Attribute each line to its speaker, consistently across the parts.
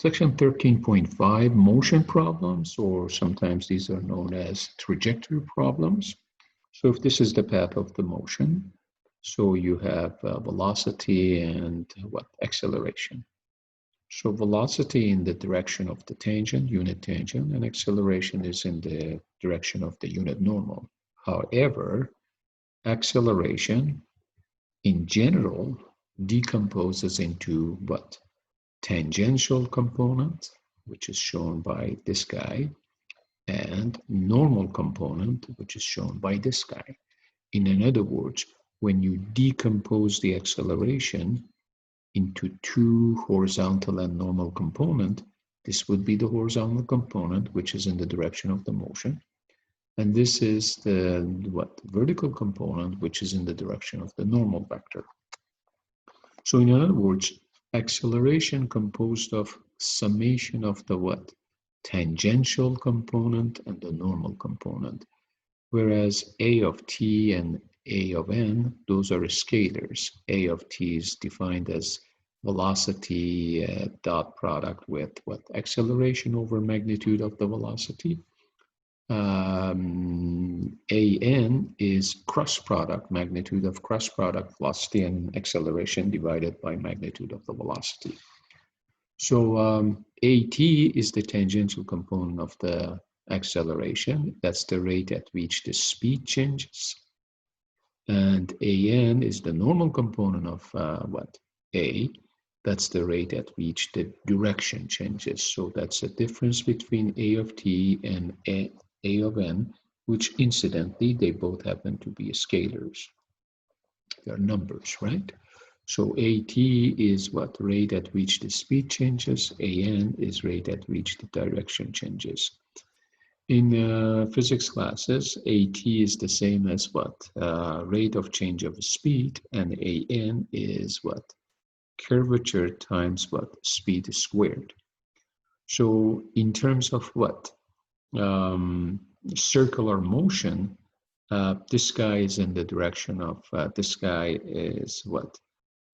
Speaker 1: Section 13.5, motion problems, or sometimes these are known as trajectory problems. So if this is the path of the motion, so you have velocity and acceleration. So velocity in the direction of the tangent, unit tangent, and acceleration is in the direction of the unit normal. However, acceleration in general decomposes into what? Tangential component, which is shown by this guy, and normal component, which is shown by this guy. In other words, when you decompose the acceleration into two horizontal and normal component, this would be the horizontal component, which is in the direction of the motion. And this is the vertical component, which is in the direction of the normal vector. So in other words, acceleration composed of summation of the tangential component and the normal component, whereas a of t and a of n, those are scalars. A of t is defined as velocity dot product with acceleration over magnitude of the velocity. An is cross product, magnitude of cross product velocity and acceleration divided by magnitude of the velocity. So at is the tangential component of the acceleration. That's the rate at which the speed changes. And an is the normal component of a. That's the rate at which the direction changes. So that's the difference between a of t and a of n, which incidentally, they both happen to be scalars. They're numbers, right? So at is rate at which the speed changes. An is rate at which the direction changes. In physics classes, at is the same as rate of change of speed, and an is curvature times speed squared. So in terms of circular motion, this guy is in the direction of this guy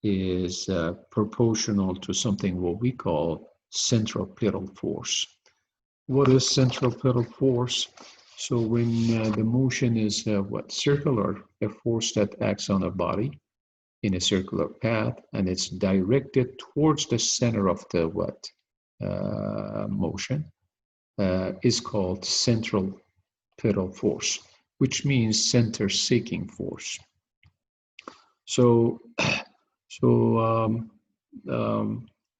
Speaker 1: is proportional to something what we call centripetal force. What is centripetal force? So when the motion is circular, a force that acts on a body in a circular path, and it's directed towards the center of the motion, is called centripetal force, which means center-seeking force. So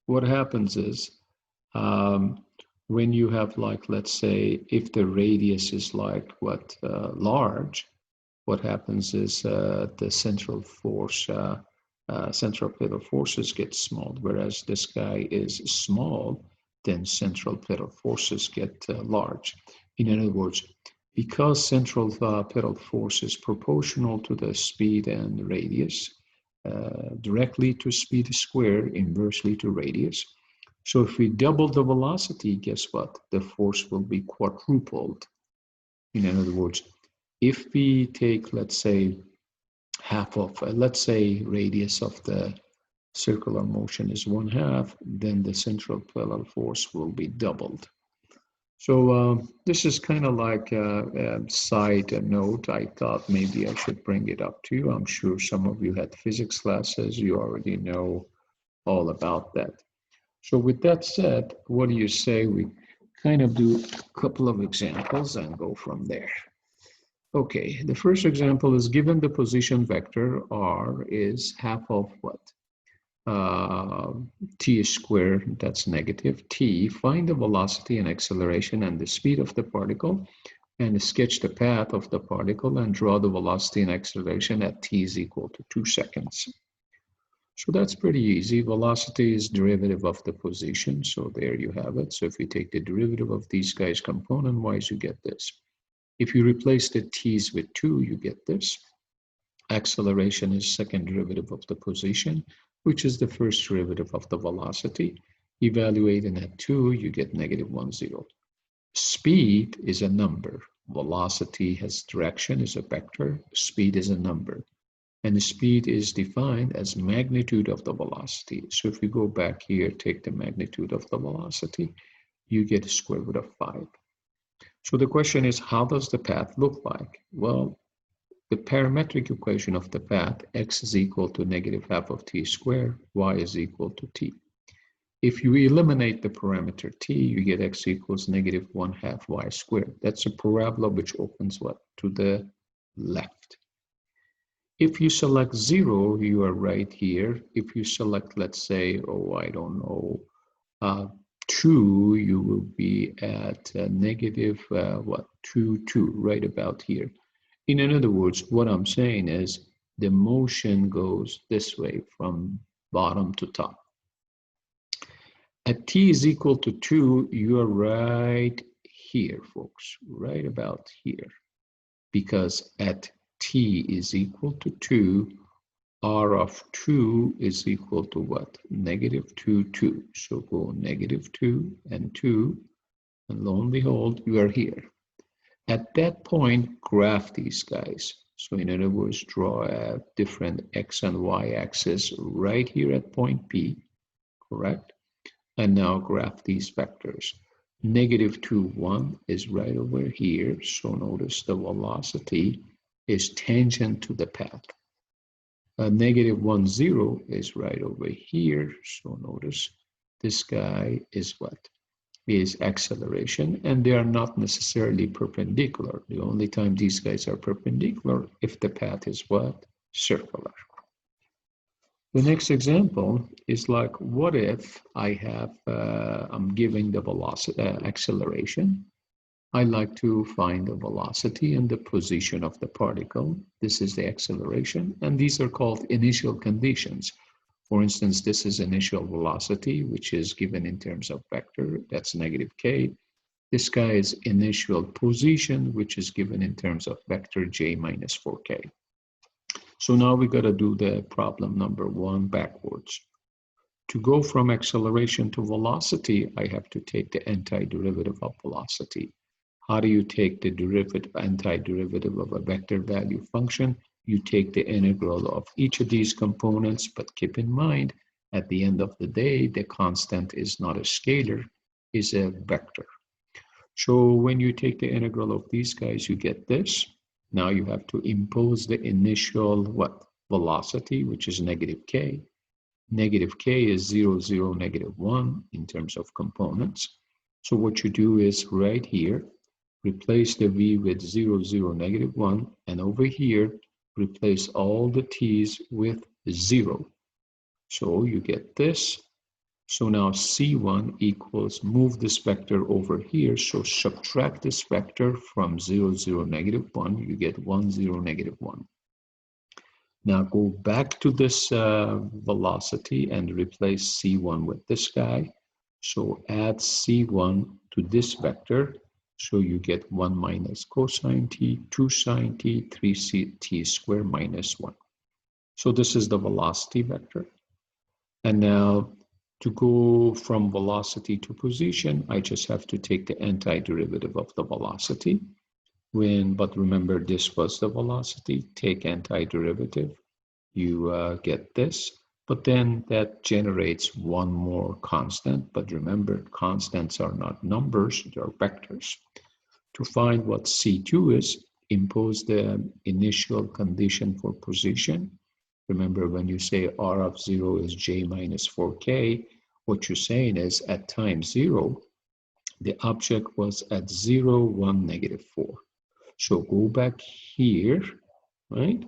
Speaker 1: what happens is when you have let's say if the radius is large, what happens is the central force, centripetal forces get small, whereas this guy is small, then centripetal forces get large. In other words, because centripetal force is proportional to the speed and radius, directly to speed squared, inversely to radius. So if we double the velocity, guess what? The force will be quadrupled. In other words, if we take, let's say, half of, let's say radius of the circular motion is 1/2, then the centripetal force will be doubled. So this is kind of like a side note. I thought maybe I should bring it up to you. I'm sure some of you had physics classes. You already know all about that. So with that said, what do you say we kind of do a couple of examples and go from there? Okay, the first example is given the position vector r is half of t squared, that's negative t. Find the velocity and acceleration and the speed of the particle, and sketch the path of the particle and draw the velocity and acceleration at t is equal to 2 seconds. So that's pretty easy. Velocity is derivative of the position, so there you have it. So if you take the derivative of these guys component-wise, you get this. If you replace the t's with 2, you get this. Acceleration is second derivative of the position, which is the first derivative of the velocity. Evaluating at 2, you get -1/0. Speed is a number. Velocity has direction, is a vector. Speed is a number. And the speed is defined as magnitude of the velocity. So if you go back here, take the magnitude of the velocity, you get square root of 5. So the question is, how does the path look like? Well, the parametric equation of the path, x is equal to negative half of t squared, y is equal to t. If you eliminate the parameter t, you get x equals negative 1/2 y squared. That's a parabola which opens what? To the left. If you select 0, you are right here. If you select, let's say, I don't know, 2, you will be at negative, 2, 2, right about here. In other words, what I'm saying is the motion goes this way from bottom to top. At t is equal to 2, you are right here, folks, right about here. Because at t is equal to 2, r of 2 is equal to what? Negative 2, 2. So go negative 2 and 2, and lo and behold, you are here. At that point, graph these guys. So in other words, draw a different x and y axis right here at point P, correct? And now graph these vectors. Negative 2, 1 is right over here. So notice the velocity is tangent to the path. Negative 1, 0 is right over here. So notice this guy is what? Is acceleration, and they are not necessarily perpendicular. The only time these guys are perpendicular if the path is what? Circular. The next example is like, what if I have, I'm giving the velocity, acceleration. I like to find the velocity and the position of the particle. This is the acceleration, and these are called initial conditions. For instance, this is initial velocity, which is given in terms of vector, that's negative k. This guy is initial position, which is given in terms of vector j minus 4k. So now we got to do the problem number 1 backwards. To go from acceleration to velocity, I have to take the antiderivative of velocity. How do you take the antiderivative of a vector value function? You take the integral of each of these components, but keep in mind, at the end of the day, the constant is not a scalar, is a vector. So when you take the integral of these guys, you get this. Now you have to impose the initial velocity, which is negative k. Negative k is 0, 0, negative 1 in terms of components. So what you do is right here, replace the v with 0, 0, negative 1, and over here, replace all the t's with 0. So you get this. So now C1 equals, move this vector over here. So subtract this vector from 0, 0, negative 1. You get 1, 0, negative 1. Now go back to this velocity and replace C1 with this guy. So add C1 to this vector. So you get 1 minus cosine t, 2 sine t, 3 t squared minus 1. So this is the velocity vector. And now to go from velocity to position, I just have to take the antiderivative of the velocity. But remember, this was the velocity. Take antiderivative, you get this. But then that generates one more constant. But remember, constants are not numbers, they're vectors. To find what C2 is, impose the initial condition for position. Remember, when you say R of 0 is j minus 4k, what you're saying is at time 0, the object was at 0, 1, negative 4. So go back here, right?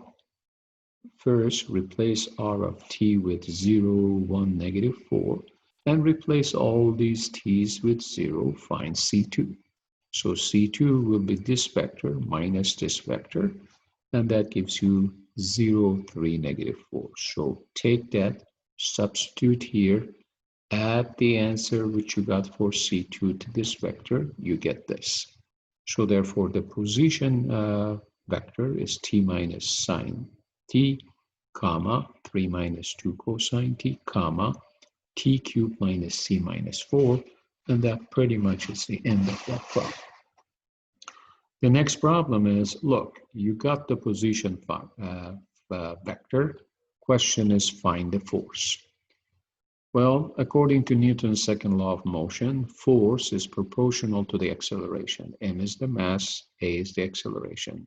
Speaker 1: First, replace R of t with 0, 1, negative 4, and replace all these t's with 0, find C2. So C2 will be this vector minus this vector, and that gives you 0, 3, negative 4. So take that, substitute here, add the answer which you got for C2 to this vector, you get this. So therefore, the position vector is t minus sine t, comma, 3 minus 2 cosine t, comma, t cubed minus c minus 4, and that pretty much is the end of that problem. The next problem is, look, you got the position vector. Question is find the force. Well, according to Newton's second law of motion, force is proportional to the acceleration. M is the mass, A is the acceleration.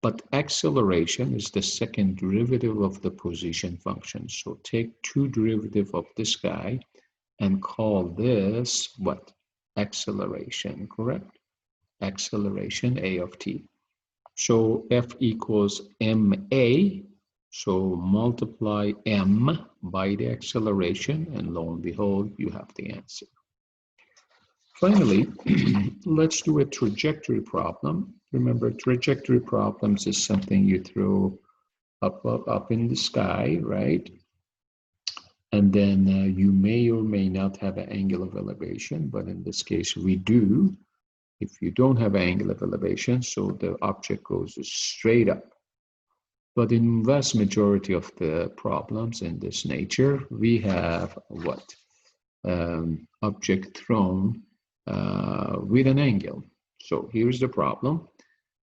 Speaker 1: But acceleration is the second derivative of the position function. So take two derivative of this guy and call this what? Acceleration, correct? Acceleration A of t. So F equals ma. So multiply m by the acceleration, and lo and behold, you have the answer. Finally, let's do a trajectory problem. Remember, trajectory problems is something you throw up in the sky, right? And then you may or may not have an angle of elevation, but in this case we do. If you don't have an angle of elevation, so the object goes straight up. But in vast majority of the problems in this nature, we have what? Object thrown with an angle. So here's the problem.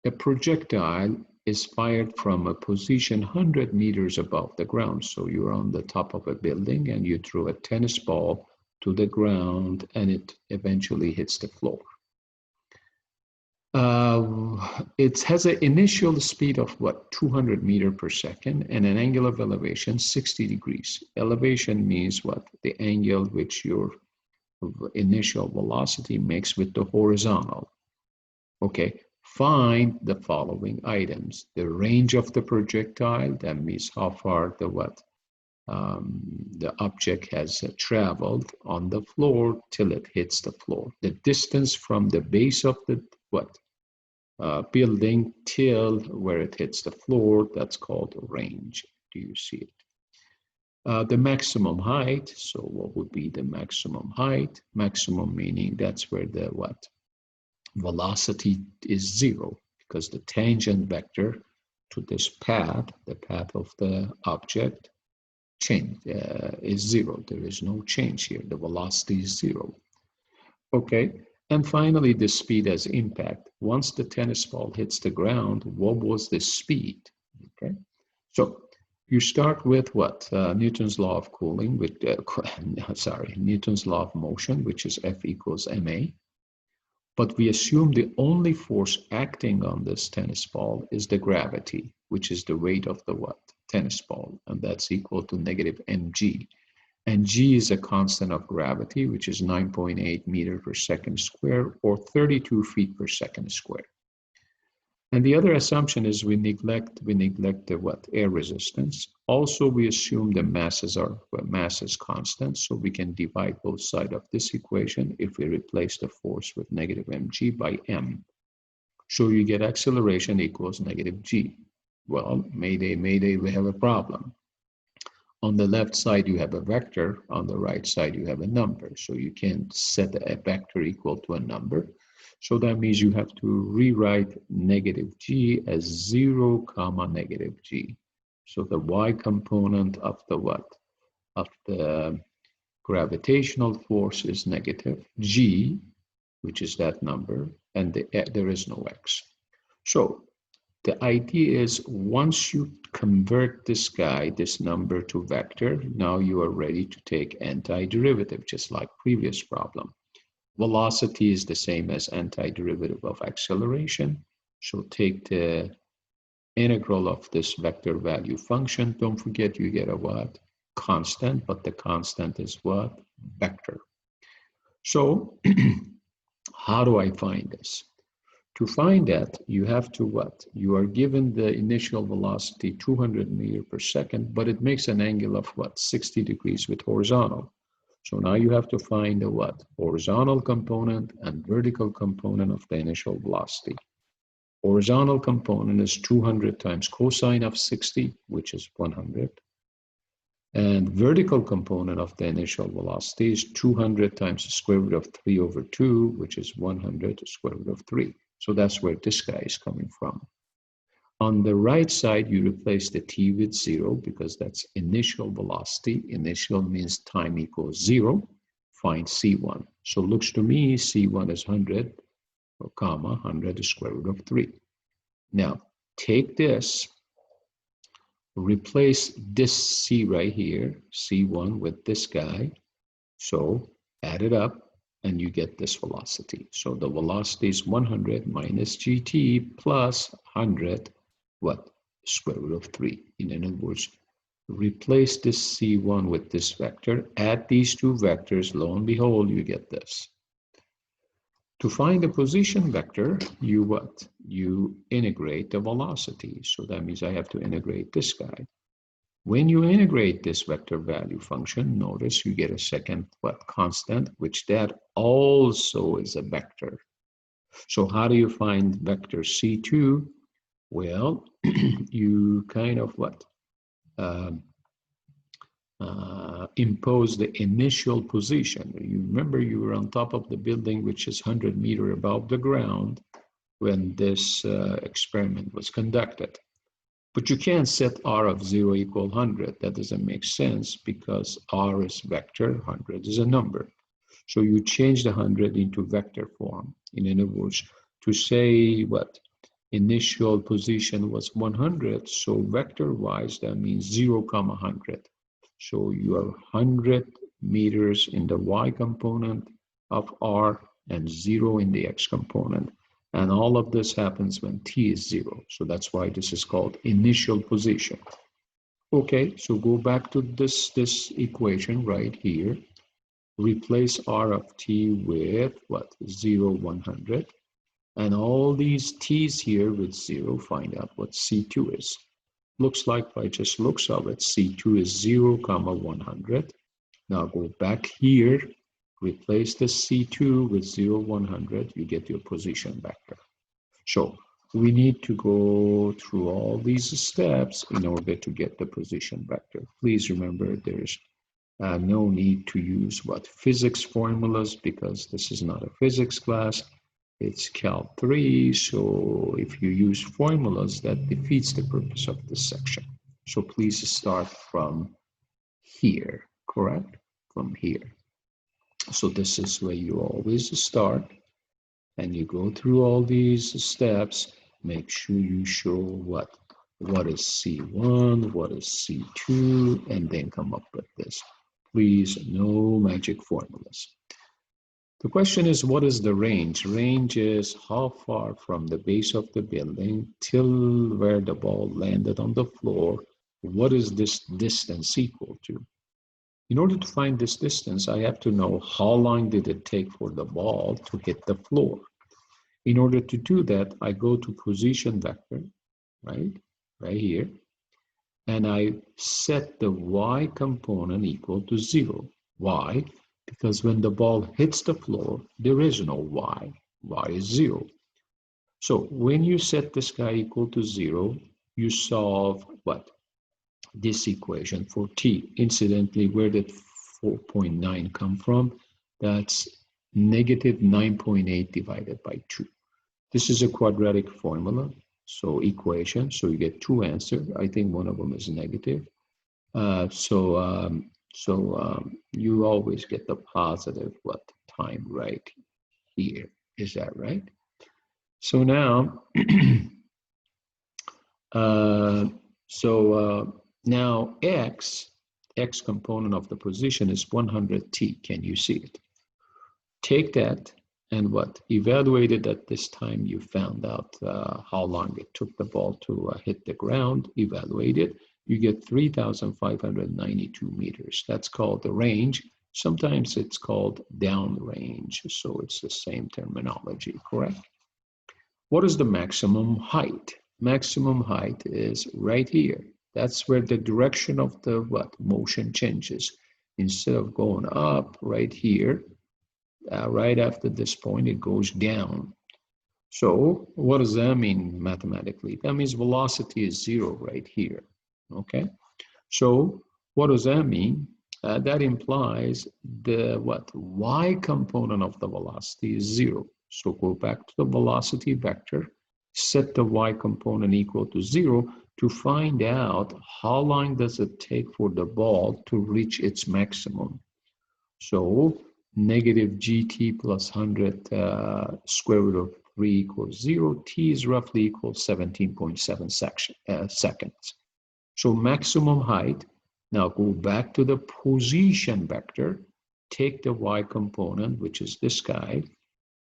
Speaker 1: A projectile is fired from a position 100 meters above the ground. So you're on the top of a building and you throw a tennis ball to the ground and it eventually hits the floor. It has an initial speed of what? 200 meters per second and an angle of elevation 60 degrees. Elevation means what? The angle which your initial velocity makes with the horizontal. Okay, find the following items. The range of the projectile, that means how far the what? The object has traveled on the floor till it hits the floor. The distance from the base of the what? Building till where it hits the floor, that's called range. Do you see it? The maximum height, so what would be the maximum height? Maximum meaning that's where the what? Velocity is zero, because the tangent vector to this path, the path of the object, change is zero. There is no change here. The velocity is zero. Okay. And finally, the speed as impact. Once the tennis ball hits the ground, what was the speed? Okay, so you start with what? Newton's law of cooling, with Newton's law of motion, which is F equals ma. But we assume the only force acting on this tennis ball is the gravity, which is the weight of the what? Tennis ball, and that's equal to negative mg. And g is a constant of gravity, which is 9.8 meters per second square, or 32 feet per second square. And the other assumption is we neglect the what? Air resistance. Also, we assume the mass is constant, so we can divide both sides of this equation if we replace the force with negative mg by m. So you get acceleration equals negative g. Well, mayday, we have a problem. On the left side, you have a vector. On the right side, you have a number. So you can't set a vector equal to a number. So that means you have to rewrite negative g as 0 comma negative g. So the y component of the what? Of the gravitational force is negative g, which is that number, and there is no x. So the idea is once you convert this number to vector, now you are ready to take antiderivative, just like previous problem. Velocity is the same as antiderivative of acceleration. So take the integral of this vector value function. Don't forget you get a what? Constant, but the constant is what? Vector. So how do I find this? To find that, you have to what? You are given the initial velocity 200 meters per second, but it makes an angle of what? 60 degrees with horizontal. So now you have to find the what? Horizontal component and vertical component of the initial velocity. Horizontal component is 200 times cosine of 60, which is 100. And vertical component of the initial velocity is 200 times the square root of 3 over 2, which is 100 square root of 3. So that's where this guy is coming from. On the right side, you replace the t with 0 because that's initial velocity. Initial means time equals 0. Find c1. So looks to me c1 is 100, comma, 100 is square root of 3. Now, take this, replace this C right here, C1, with this guy. So add it up and you get this velocity. So the velocity is 100 minus gt plus 100, what? Square root of 3. In other words, replace this C1 with this vector, add these two vectors, lo and behold, you get this. To find the position vector, you what? You integrate the velocity. So that means I have to integrate this guy. When you integrate this vector value function, notice you get a second what? Constant, which that also is a vector. So how do you find vector C2? Well, you kind of what? Impose the initial position. You remember you were on top of the building, which is 100 meters above the ground when this experiment was conducted. But you can't set r of 0 equal 100. That doesn't make sense because r is vector, 100 is a number. So you change the 100 into vector form. In other words, to say what? Initial position was 100, so vector-wise, that means 0, 100. So you are 100 meters in the y component of r and 0 in the x component. And all of this happens when t is 0. So that's why this is called initial position. Okay, so go back to this equation right here. Replace r of t with what? 0, 100. And all these t's here with 0, find out what C2 is. Looks like by just looks of it, C2 is 0, 100. Now go back here, replace the C2 with 0, 100, you get your position vector. So we need to go through all these steps in order to get the position vector. Please remember there's no need to use what? Physics formulas, because this is not a physics class. It's Cal 3, so if you use formulas, that defeats the purpose of this section. So please start from here, correct? From here. So this is where you always start, and you go through all these steps. Make sure you show what is C1, what is C2, and then come up with this. Please, no magic formulas. The question is, what is the range? Range is how far from the base of the building till where the ball landed on the floor. What is this distance equal to? In order to find this distance, I have to know how long did it take for the ball to hit the floor. In order to do that, I go to position vector, right here, and I set the y component equal to 0. Why? Because when the ball hits the floor, there is no y. Y is 0. So when you set this guy equal to 0, you solve what? This equation for t. Incidentally, where did 4.9 come from? That's negative 9.8 divided by 2. This is a quadratic formula, so equation. So you get two answers. I think one of them is negative. You always get the positive time right here. Is that right? So now, now x component of the position is 100t. Can you see it? Take that and evaluate it at this time. You found out how long it took the ball to hit the ground. Evaluate it. You get 3,592 meters. That's called the range. Sometimes it's called downrange, so it's the same terminology, correct? What is the maximum height? Maximum height is right here. That's where the direction of the motion changes. Instead of going up right here, right after this point, it goes down. So what does that mean mathematically? That means velocity is 0 right here. Okay, so what does that mean? That implies the y component of the velocity is 0. So go back to the velocity vector, set the y component equal to 0 to find out how long does it take for the ball to reach its maximum. So negative gt plus 100 square root of 3 equals 0. T is roughly equal 17.7 seconds. So maximum height, now go back to the position vector, take the y component, which is this guy,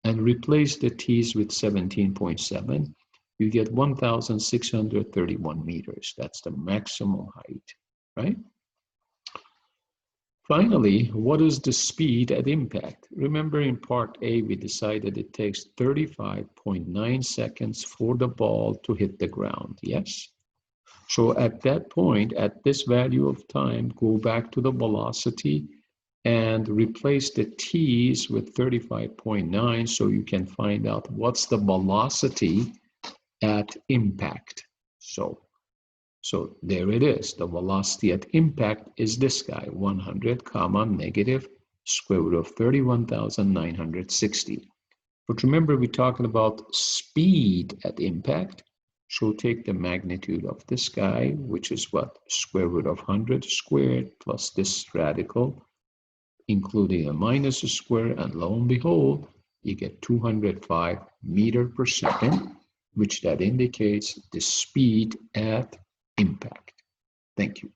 Speaker 1: and replace the t's with 17.7. You get 1,631 meters. That's the maximum height, right? Finally, what is the speed at impact? Remember in part A, we decided it takes 35.9 seconds for the ball to hit the ground, yes? So at that point, at this value of time, go back to the velocity and replace the t's with 35.9 so you can find out what's the velocity at impact. So there it is. The velocity at impact is this guy, 100 comma negative square root of 31,960. But remember, we're talking about speed at impact. So take the magnitude of this guy, which is what? Square root of 100 squared plus this radical, including a minus a square, and lo and behold, you get 205 meters per second, which that indicates the speed at impact. Thank you.